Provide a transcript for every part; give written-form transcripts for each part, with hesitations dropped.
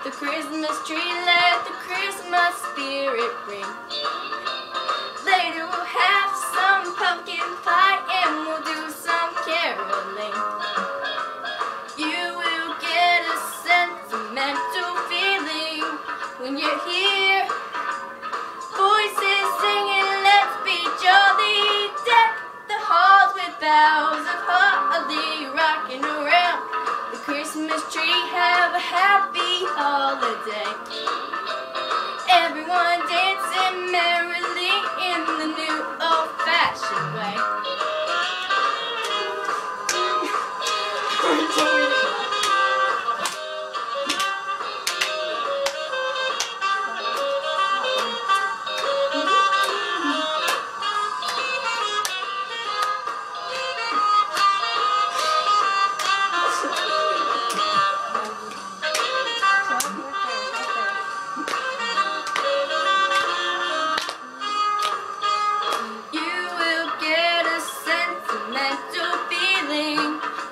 the Christmas tree, let the Christmas spirit ring. Later we'll have some pumpkin pie and we'll do some caroling. You will get a sentimental feeling when you're here. Voices singing, let's be jolly. Deck the halls with boughs of holly, rocking around the Christmas tree. Have a happy holiday. Everyone dancing merrily in the new old-fashioned way.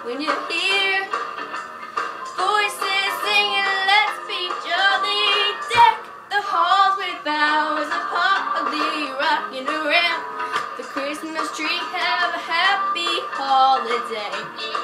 When you're here, voices singing, let's be jolly. Deck the halls with boughs of holly, rocking around the Christmas tree. Have a happy holiday.